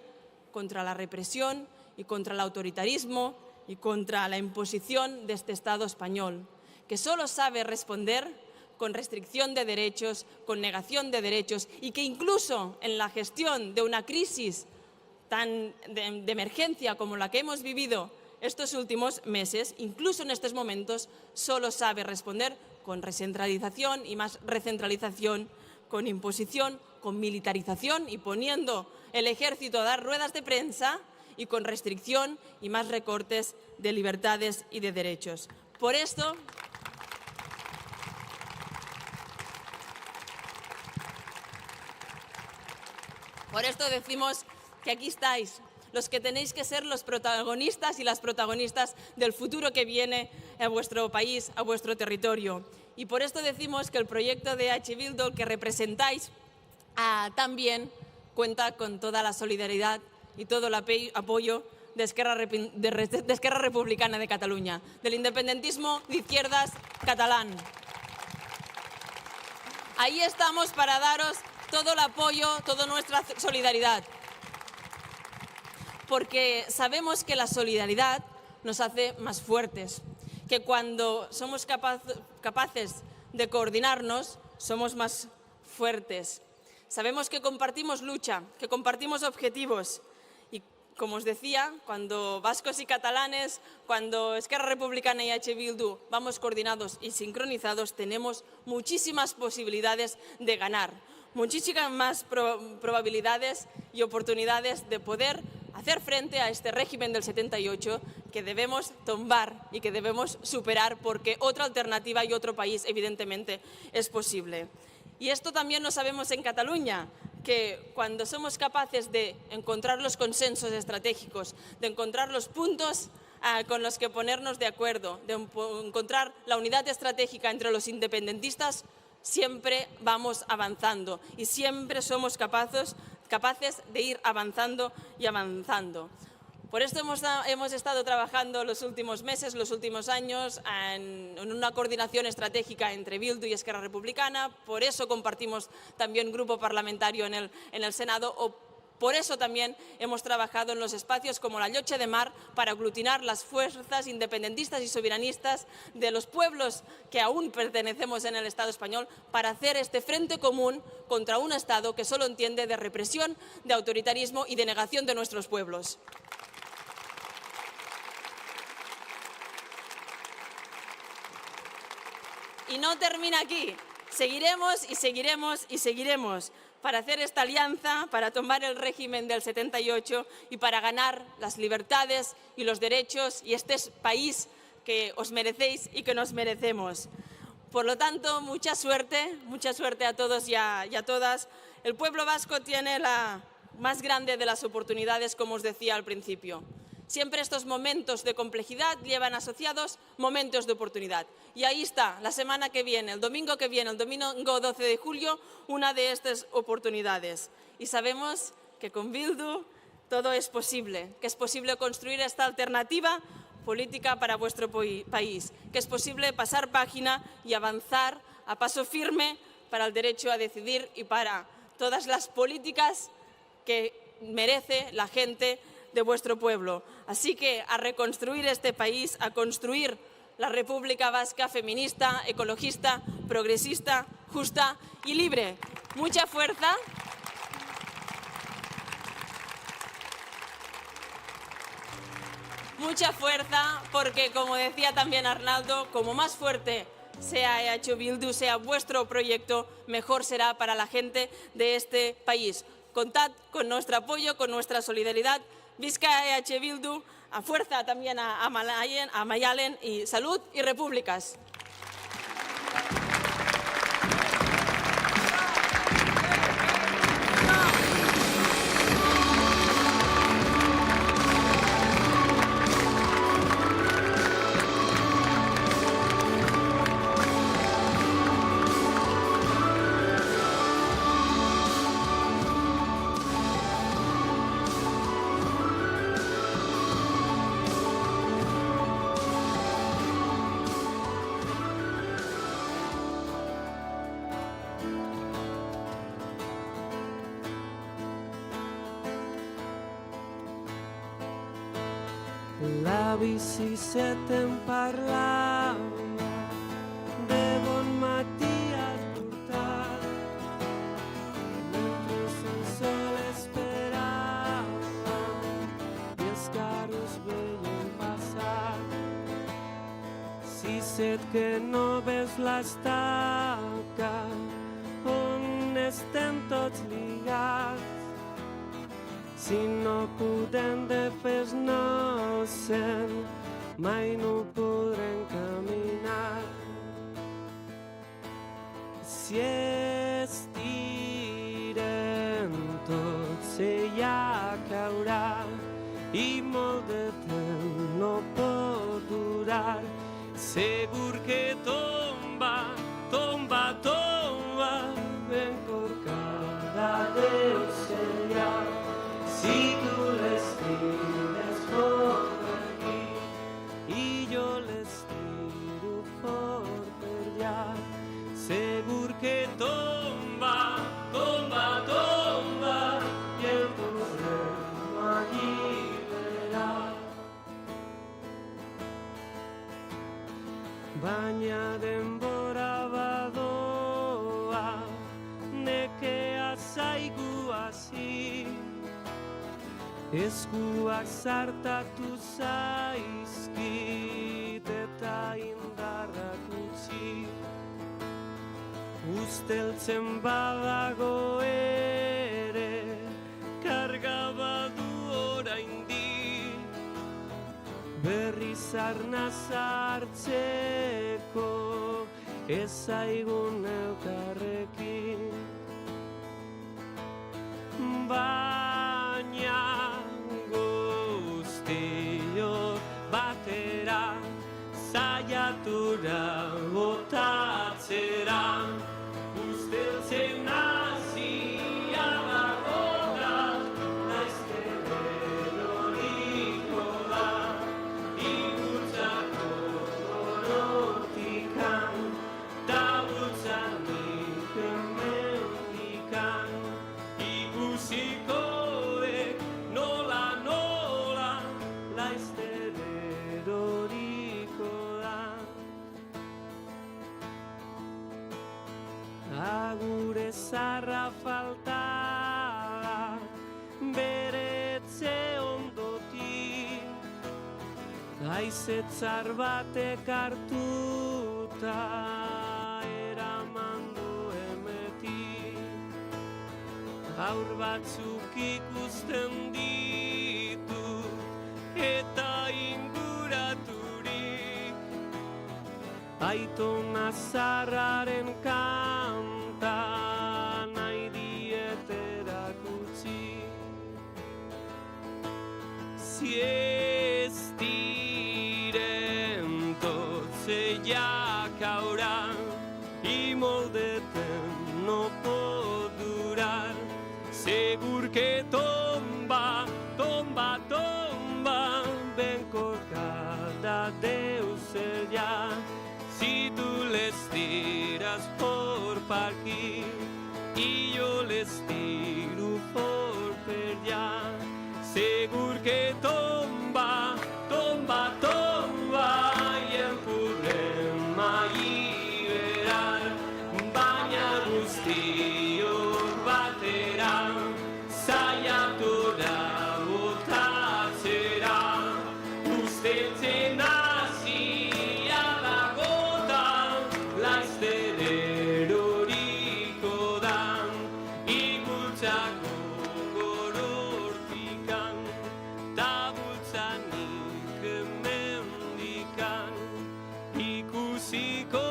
contra la represión y contra el autoritarismo y contra la imposición de este Estado español, que solo sabe responder con restricción de derechos, con negación de derechos y que incluso en la gestión de una crisis tan de emergencia como la que hemos vivido estos últimos meses, incluso en estos momentos, solo sabe responder con recentralización y más recentralización, con imposición, con militarización y poniendo el ejército a dar ruedas de prensa y con restricción y más recortes de libertades y de derechos. Por esto decimos que aquí estáis, los que tenéis que ser los protagonistas y las protagonistas del futuro que viene a vuestro país, a vuestro territorio. Y por esto decimos que el proyecto de EH Bildu que representáis también cuenta con toda la solidaridad y todo el apoyo de Esquerra Republicana de Cataluña, del independentismo de izquierdas catalán. Ahí estamos para daros todo el apoyo, toda nuestra solidaridad, porque sabemos que la solidaridad nos hace más fuertes, que cuando somos capaces de coordinarnos, somos más fuertes. Sabemos que compartimos lucha, que compartimos objetivos y, como os decía, cuando vascos y catalanes, cuando Esquerra Republicana y H. Bildu vamos coordinados y sincronizados, tenemos muchísimas posibilidades de ganar, muchísimas más probabilidades y oportunidades de poder hacer frente a este régimen del 78 que debemos tumbar y que debemos superar, porque otra alternativa y otro país evidentemente es posible. Y esto también lo sabemos en Cataluña, que cuando somos capaces de encontrar los consensos estratégicos, de encontrar los puntos con los que ponernos de acuerdo, de encontrar la unidad estratégica entre los independentistas, siempre vamos avanzando y siempre somos capaces de ir avanzando y avanzando. Por esto hemos estado trabajando los últimos meses, los últimos años, en una coordinación estratégica entre Bildu y Esquerra Republicana. Por eso compartimos también grupo parlamentario en el Senado. Por eso también hemos trabajado en los espacios como la Llotja de Mar para aglutinar las fuerzas independentistas y soberanistas de los pueblos que aún pertenecemos en el Estado español, para hacer este frente común contra un Estado que solo entiende de represión, de autoritarismo y de negación de nuestros pueblos. Y no termina aquí. Seguiremos y seguiremos y seguiremos para hacer esta alianza, para tomar el régimen del 78 y para ganar las libertades y los derechos y este país que os merecéis y que nos merecemos. Por lo tanto, mucha suerte a todos y a todas. El pueblo vasco tiene la más grande de las oportunidades, como os decía al principio. Siempre estos momentos de complejidad llevan asociados momentos de oportunidad. Y ahí está, la semana que viene, el domingo 12 de julio, una de estas oportunidades. Y sabemos que con Bildu todo es posible, que es posible construir esta alternativa política para vuestro país, que es posible pasar página y avanzar a paso firme para el derecho a decidir y para todas las políticas que merece la gente de vuestro pueblo. Así que a reconstruir este país, a construir la República Vasca feminista, ecologista, progresista, justa y libre. Mucha fuerza. Mucha fuerza, porque como decía también Arnaldo, como más fuerte sea EH Bildu, sea vuestro proyecto, mejor será para la gente de este país. Contad con nuestro apoyo, con nuestra solidaridad. Visca EH Bildu, a fuerza también a Mayalen, y salud y repúblicas. L'avi si se'n parlava de bon matí has portat, mentre el sol esperava i els carros veien passar. Si set que no ves l'estaca on estem tots lligats, si no podem de fes no-se'n, mai no podrem caminar. Si estirem tots, ella caurà i molt de temps no pot durar. Segur que tomba, tomba, tomba, ben corcada deu ser ja. Si tu l'estimes, baina denbora badoa, nekea zaigu hasi, eskuak zartatu zaizkit eta indarrak utzi. Usteltzen badago ere, karga badu oraindik, berriz arnaz hartzeko ezaigun elkarrekin. Baina guztiok batera, saiatura botatzera, usteltzen hasia dago da, laizter eroriko da, ikutzako gorotikan, ta bultzanik hemendikan, ikusikoek nola laizter eroriko da. Agure zarra falta da, beretze ondotik, haizetzar batek hartuta eraman du emetik. Haur batzuk ikusten ditut eta inguraturik, aitona zarraren kanta nahi dieterak utzi. Si ez diren totzeiak ahora y moldeten no puedo durar, segur que tomba, tomba, tomba, bencorcada Deus ella. Si tú les tiras por aquí y yo les tiro por allá, segur que tomba, tomba, tomba y el problema liberar, baina guztiok batera, saiatura botatzera, usteltzen hasia dago da, laizter eroriko da, ikutzako gorortikan, ta bultzanik hemendikan, ikusikoek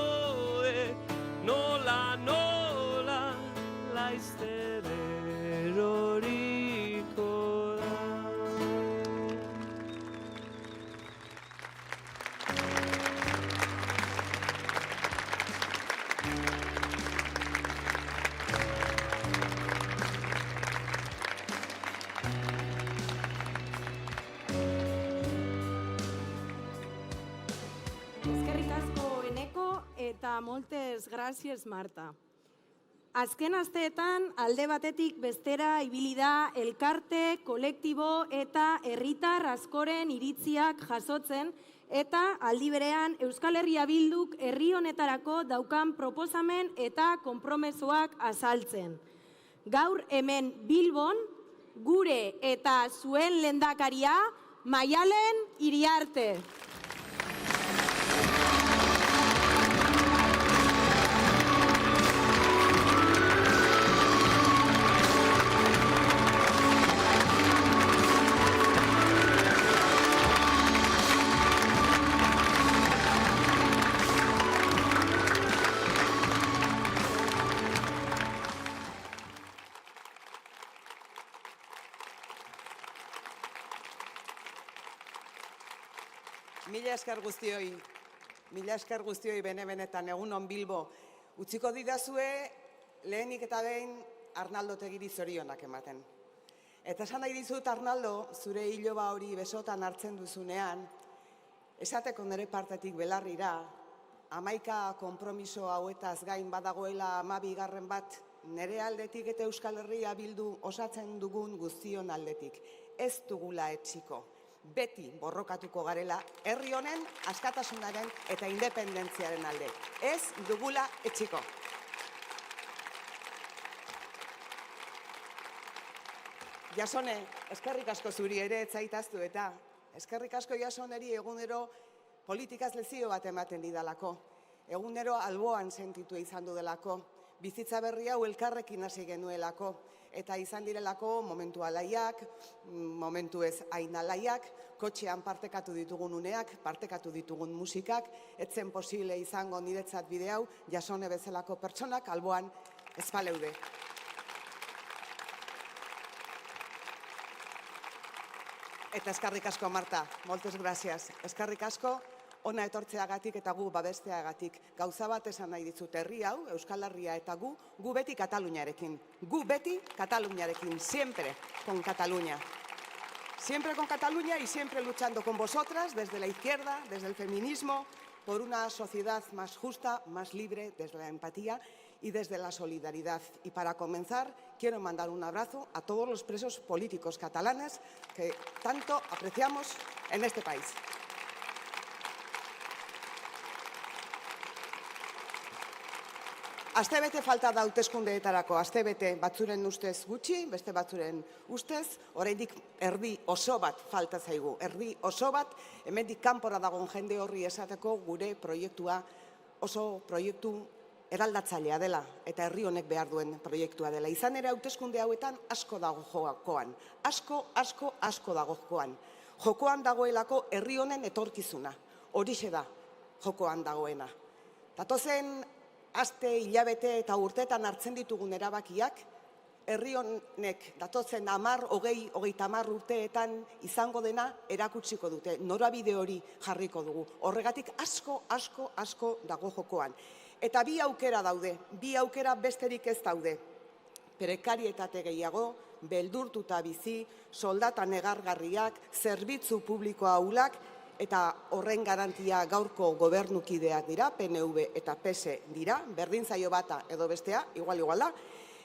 nola laizter eroriko da. Eskerrik asko Eneko eta moltes gracias Marta. Azken asteetan alde batetik bestera ibili da elkarte, kolektibo eta herritar askoren iritziak jasotzen eta aldi berean Euskal Herria Bilduk herri honetarako daukan proposamen eta konpromesoak azaltzen. Gaur hemen Bilbon, gure eta zuen lehendakaria Maialen Iriarte. Mila esker guztioi bene-benetan egunon Bilbo. Utziko didazue lehenik eta behin Arnaldo Tegiri zorionak ematen. Eta esan nahi dizut Arnaldo, zure iloba hori besotan hartzen duzunean, esateko nire partetik belarrira, 11 konpromiso hauetaz gain badagoela 12. bat, nire aldetik eta Euskal Herria Bildu osatzen dugun guztion aldetik. Ez dugula etxiko. beti borrokatuko garela herri honen askatasunaren eta independentziaren alde. Ez dugula etxiko. Jasone, eskerrik asko zuri ere etzaitaztu eta eskerrik asko Jasoneri egunero politikaz lezio bat ematen didalako. Egunero alboan sentitu izan dudelako. Bizitza berri hau elkarrekin hasi genuelako. Eta izan direlako momentu alaiak, momentu ez hain alaiak, kotxean partekatu ditugun uneak, partekatu ditugun musikak, etzen posible izango niretzat bide hau, Jasone bezalako pertsonak alboan ez baleude. Eta eskerrik asko, Marta, moltes gracias. Eskerrik asko, ona etortzeagatik eta gu babesteagatik. Gauza bat esan nahi dizut, herri hau, Euskal Herria eta gu beti Kataluniarekin. Gu beti Kataluniarekin, siempre con Cataluña. Siempre con Cataluña y siempre luchando con vosotras, desde la izquierda, desde el feminismo, por una sociedad más justa, más libre, desde la empatía y desde la solidaridad. Y para comenzar, quiero mandar un abrazo a todos los presos políticos catalanes que tanto apreciamos en este país. Astebete falta da hauteskundeetarako, astebete batzuren ustez gutxi, beste batzuren ustez, oraindik erdi oso bat falta zaigu. Erdi oso bat, hemendik kanpora dagoen jende horri esateko gure proiektua oso proiektu eraldatzailea dela eta herri honek behar duen proiektua dela. Izan ere hauteskunde hauetan asko dago jokoan. Asko dago jokoan. Jokoan dagoelako herri honen etorkizuna. Horixe da jokoan dagoena. Datozen aste, hilabete eta urteetan hartzen ditugun erabakiak, herri honek datozen 10, 20, 30 urteetan izango dena erakutsiko dute. Norabide hori jarriko dugu. Horregatik asko dago jokoan. Eta bi aukera daude, bi aukera besterik ez daude. Prekarietate gehiago, beldurtuta bizi, soldata negargarriak, zerbitzu publikoa ahulak, eta horren garantia gaurko gobernukideak dira, PNV eta PS dira, berdin zaio bata edo bestea, igual da,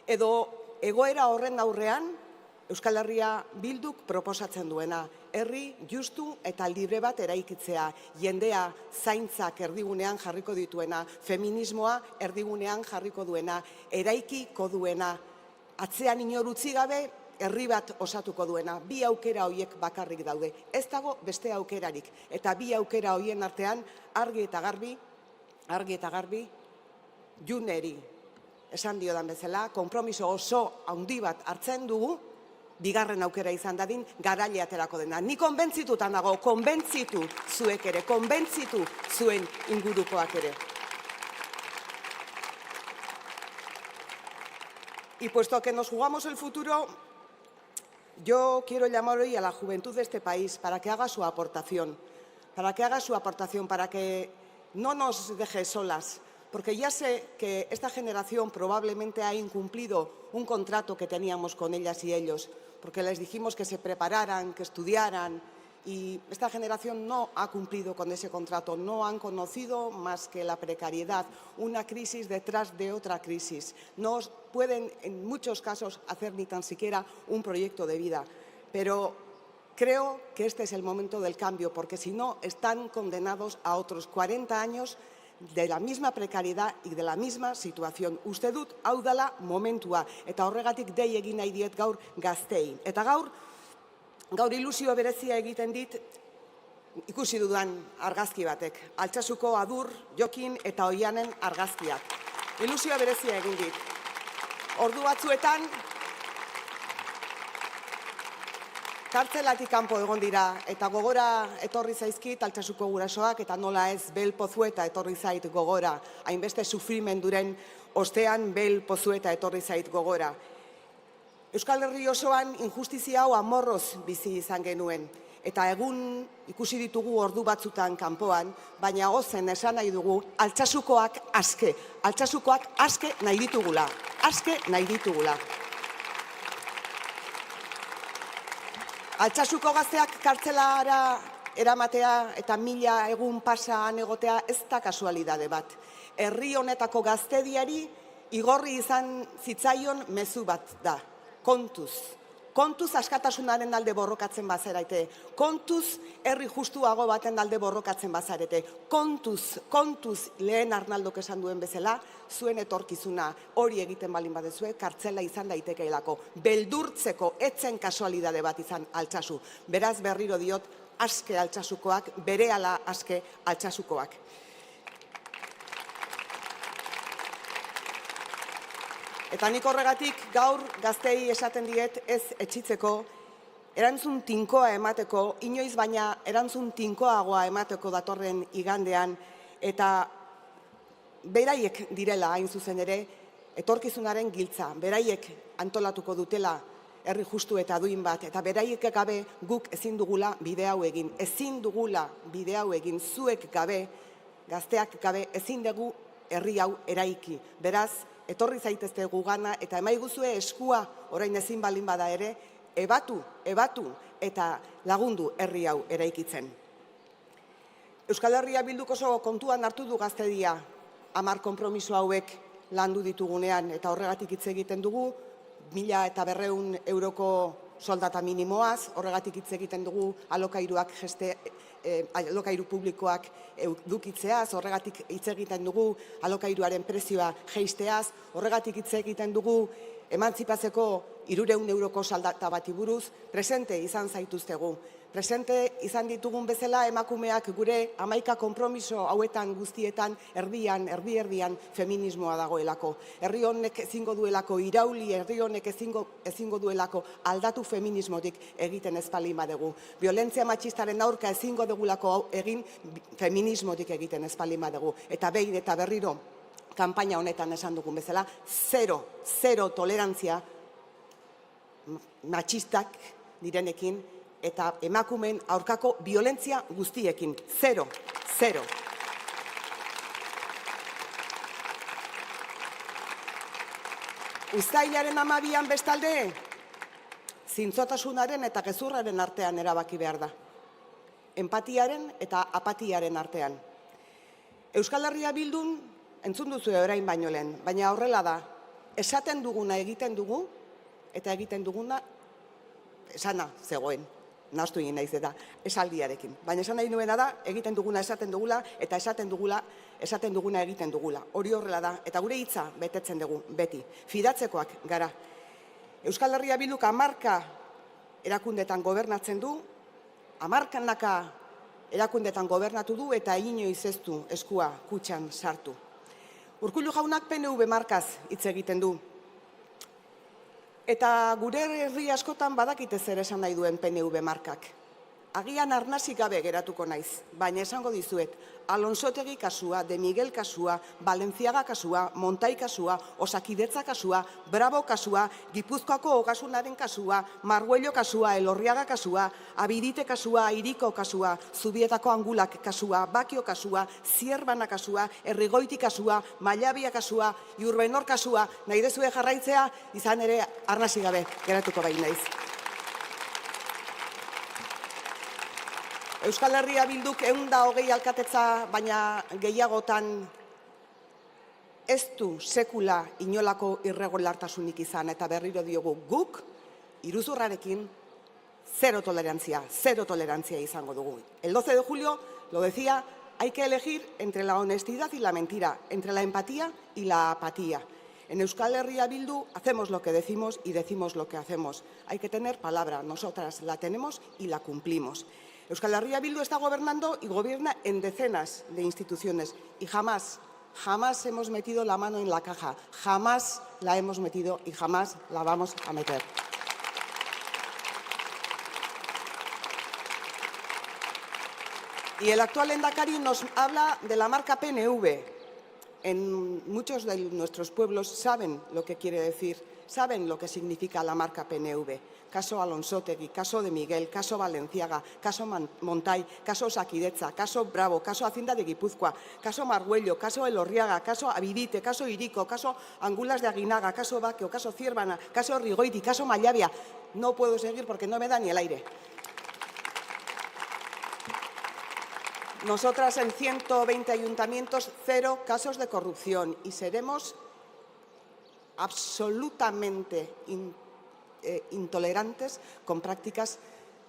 edo egoera horren aurrean Euskal Herria Bilduk proposatzen duena, herri justu eta libre bat eraikitzea, jendea zaintzak erdigunean jarriko dituena, feminismoa erdigunean jarriko duena, eraikiko duena, atzean inor utzi gabe, herri bat osatuko duena, bi aukera horiek bakarrik daude. Ez dago beste aukerarik. Eta bi aukera horien artean, argi eta garbi, Juneri, esan diodan bezala, konpromiso oso handi bat hartzen dugu, bigarren aukera izan dadin, garaile aterako dena. Ni konbentzituta nago, konbentzitu zuek ere, konbentzitu zuen ingurukoak ere. Y puesto que nos jugamos el futuro, yo quiero llamar hoy a la juventud de este país para que haga su aportación, para que no nos deje solas, porque ya sé que esta generación probablemente ha incumplido un contrato que teníamos con ellas y ellos, porque les dijimos que se prepararan, que estudiaran, y esta generación no ha cumplido con ese contrato, no han conocido más que la precariedad, una crisis detrás de otra crisis. No pueden, en muchos casos, hacer ni tan siquiera un proyecto de vida. Pero creo que este es el momento del cambio, porque si no, están condenados a otros 40 años de la misma precariedad y de la misma situación. Uste dut, hau dela momentua, eta horregatik dei egin nahi diet gaur gaztei. Eta gaur ilusio berezia egiten dit, ikusi dudan argazki batek. Altsasuko Adur, Jokin eta Oianen argazkiak. Ilusioa berezia egin dit. Ordu batzuetan, kartzelatik kanpo egon dira, eta gogora etorri zaizkit Altsasuko gurasoak, eta nola ez Bel Pozueta etorri zait gogora. Hainbeste sufrimenduren ostean Bel Pozueta etorri zait gogora. Euskal Herri osoan injustizia hau amorroz bizi izan genuen, eta egun ikusi ditugu ordu batzutan kanpoan, baina ozen esan nahi dugu Altsasukoak aske nahi ditugula, Altsasuko gazteak kartzelara eramatea eta 1000 egun pasaan egotea ez da kasualidade bat. Herri honetako gaztediari igorri izan zitzaion mezu bat da. Kontuz kontuz askatasunaren alde borrokatzen bazarete, kontuz herri justuago baten alde borrokatzen bazarete, kontuz lehen Arnaldok esan duen bezala, zuen etorkizuna hori egiten balin badezue, kartzela izan daitekeelako. Beldurtzeko etzen kasualidade bat izan Altsasu. Beraz berriro diot, aske Altsasukoak, berehala aske Altsasukoak. Eta nik horregatik gaur gaztei esaten diet ez etxitzeko, erantzun tinkoa emateko, inoiz baina erantzun tinkoagoa emateko datorren igandean, eta beraiek direla hain zuzen ere, etorkizunaren giltza, beraiek antolatuko dutela herri justu eta duin bat, eta beraiek gabe guk ezin dugula bide hau egin, zuek gabe, gazteak gabe ezin dugu herri hau eraiki. Beraz, etorri zaitezte gugana eta emaiguzue eskua orain ezin balin bada ere, ebatu eta lagundu herri hau eraikitzen. Euskal Herria Bilduk oso kontuan hartu du gaztedia 10 konpromiso hauek landu ditugunean, eta horregatik hitz egiten dugu 1.200 euroko soldata minimoaz, horregatik hitz egiten dugu alokairu publikoak edukitzeaz, horregatik hitz egiten dugu alokairuaren prezioa jaisteaz, horregatik hitz egiten dugu emantzipatzeko 300 euroko soldata bati buruz, presente izan zaituztegu. Presente izan ditugun bezala emakumeak gure 11 konpromiso hauetan guztietan erdi-erdian feminismoa dagoelako. Herri honek ezingo duelako irauli, herri honek ezingo duelako aldatu feminismotik egiten ez baldin badugu. Violentzia matxistaren aurka ezingo dugulako egin feminismotik egiten ez baldin badugu. Eta behin eta berriro kanpaina honetan esan dugun bezala, zero tolerantzia matxistak direnekin, eta emakumeen aurkako violentzia guztiekin. Zero. Uztailaren 12an bestalde, zintzotasunaren eta gezurraren artean erabaki behar da. Empatiaren eta apatiaren artean. Euskal Herria Bildun, entzun duzu orain baino lehen, baina horrela da, esaten duguna egiten dugu, eta egiten duguna esana zegoen. Nahastu egin naiz eta esaldiarekin. Baina esan nahi nuena da, egiten duguna esaten dugula, eta esaten duguna egiten dugula. Hori horrela da, eta gure hitza betetzen dugu, beti. Fidatzekoak gara. Euskal Herria Bilduk 10 erakundetan gobernatzen du, 10 erakundetan gobernatu du, eta inoiz ez du eskua kutxan sartu. Urkullu jaunak PNV markaz hitz egiten du. Eta gure herri askotan badakite zer esan nahi duen PNV markak. Agian arnasik gabe geratuko naiz, baina esango dizuet, Alonsotegi kasua, De Miguel kasua, Balenciaga kasua, Montai kasua, Osakidetza kasua, Bravo kasua, Gipuzkoako Ogasunaren kasua, Marguello kasua, Elorriaga kasua, Abidite kasua, Iriko kasua, Zubietako Angulak kasua, Bakio kasua, Zierbana kasua, Errigoiti kasua, Mallabia kasua, Iurbenor kasua, nahi dezue jarraitzea, izan ere arnasik gabe geratuko bain naiz. Euskal Herria Bilduk 120 alkatetza, baina gehiagotan ez du sekula inolako irregulartasunik izan, eta berriro diogu guk, iruzurrarekin, zero tolerantzia izango dugu. El 12 de julio, lo decía, hay que elegir entre la honestidad y la mentira, entre la empatía y la apatía. En Euskal Herria Bildu hacemos lo que decimos y decimos lo que hacemos. Hay que tener palabra, nosotras la tenemos y la cumplimos. Euskal Herria Bildu está gobernando y gobierna en decenas de instituciones y jamás hemos metido la mano en la caja, jamás la hemos metido y jamás la vamos a meter. Y el actual lehendakari nos habla de la marca PNV. En muchos de nuestros pueblos saben lo que quiere decir, saben lo que significa la marca PNV. Caso Alonsotegi, caso de Miguel, caso Balenciaga, caso Montai, caso Osakidetza, caso Bravo, caso Hacienda de Guipúzcoa, caso Marguello, caso Elorriaga, caso Abidite, caso Iriko, caso Angulas de Aguinaga, caso Bakio, caso Zierbana, caso Errigoiti, caso Mallabia. No puedo seguir porque no me da ni el aire. Nosotras en 120 ayuntamientos, 0 casos de corrupción y seremos absolutamente intolerantes con prácticas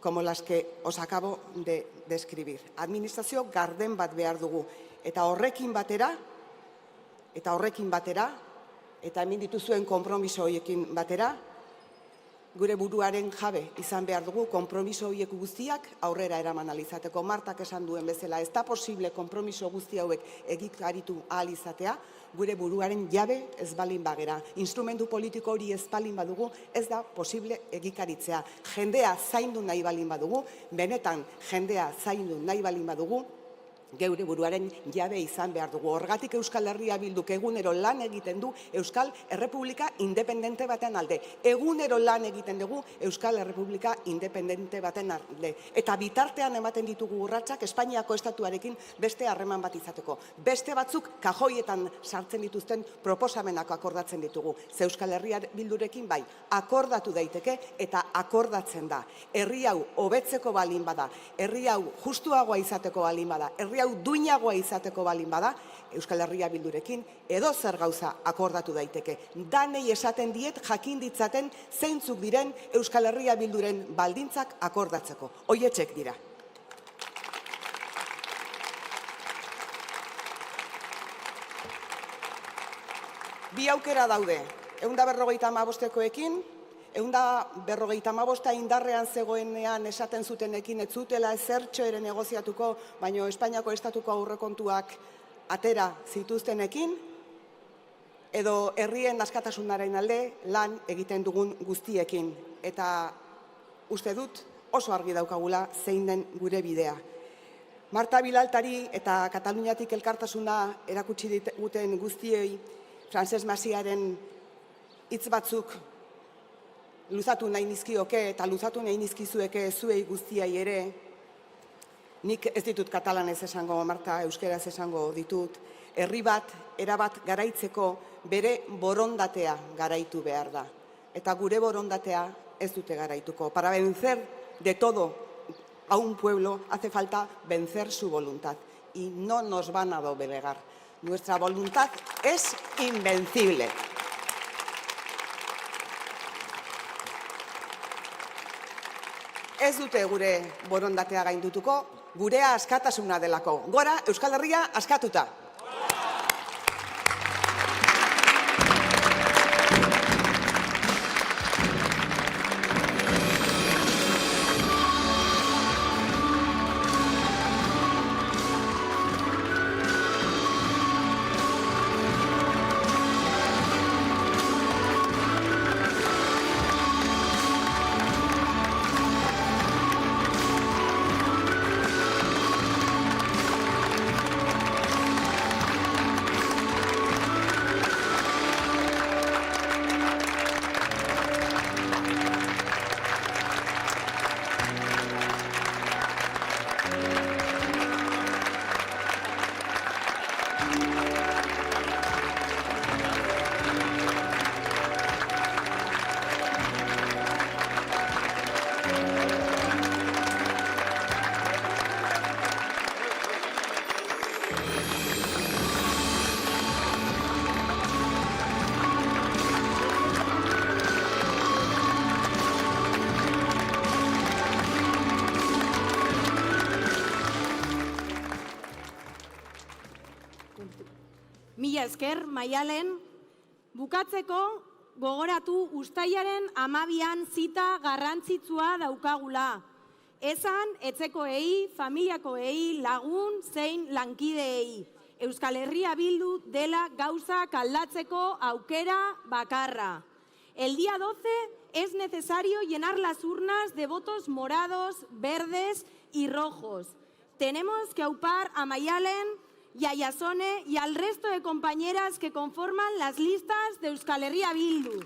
como las que os acabo de describir. Administrazio garden bat behar dugu. Eta horrekin batera, eta hemen dituzuen konpromiso horiekin batera, gure buruaren jabe izan behar dugu konpromiso horiek guztiak aurrera eraman alizateko. Martak esan duen bezala, ez da posible konpromiso guzti hauek egikaritu ahal izatea, gure buruaren jabe ez balin bagera. Instrumentu politiko hori ez balin badugu, ez da posible egikaritzea. Jendea zaindu nahi balin badugu, benetan jendea zaindu nahi balin badugu, geure buruaren jabe izan behar dugu. Horregatik Euskal Herria Bilduk egunero lan egiten du Euskal Errepublika independente baten alde. Egunero lan egiten dugu Euskal Errepublika independente baten alde. Eta bitartean ematen ditugu urratsak Espainiako estatuarekin beste harreman bat izateko. Beste batzuk kajoietan sartzen dituzten proposamenak akordatzen ditugu. Ze Euskal Herria Bildurekin bai, akordatu daiteke eta akordatzen da. Herri hau hobetzeko balin bada, herri hau justuagoa izateko balin bada, herri hau duinagoa izateko balin bada, Euskal Herria Bildurekin edo zer gauza akordatu daiteke. Danei esaten diet jakin ditzaten zeintzuk diren Euskal Herria Bilduren baldintzak akordatzeko. Hoietxek dira. Bi aukera daude, 155ekin, 155 indarrean zegoenean esaten zutenekin ez zutela ezertxo ere negoziatuko, baina Espainiako estatuko aurrekontuak atera zituztenekin, edo herrien askatasunaren alde lan egiten dugun guztiekin. Eta uste dut oso argi daukagula zein den gure bidea. Marta Vilaltari eta Kataluniatik elkartasuna erakutsi diguten guztiei Francesc Masiaren hitz batzuk luzatu nahi nizkioke eta luzatu nahi nizkizueke zuei guztiai ere. Nik ez ditut katalanez esango, Marta, euskeraz esango ditut. Herri bat, erabat garaitzeko bere borondatea garaitu behar da. Eta gure borondatea ez dute garaituko. Para vencer de todo a un pueblo hace falta vencer su voluntad. Y no nos van a doblegar. Nuestra voluntad es invencible. Ez dute gure borondatea gaindutuko, gurea askatasuna delako. Gora, Euskal Herria askatuta! Mila esker, Maialen, bukatzeko gogoratu uztailaren 12an zita garrantzitsua daukagula. Esan etxekoei, familiakoei, lagun zein lankideei. Euskal Herria Bildu dela gauzak aldatzeko aukera bakarra. El día 12 es necesario llenar las urnas de votos morados, verdes y rojos. Tenemos que aupar a Maialen y a Jasone y al resto de compañeras que conforman las listas de Euskal Herria Bildu.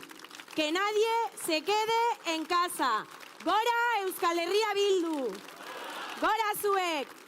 Que nadie se quede en casa. Gora Euskal Herria Bildu! Gora zuek!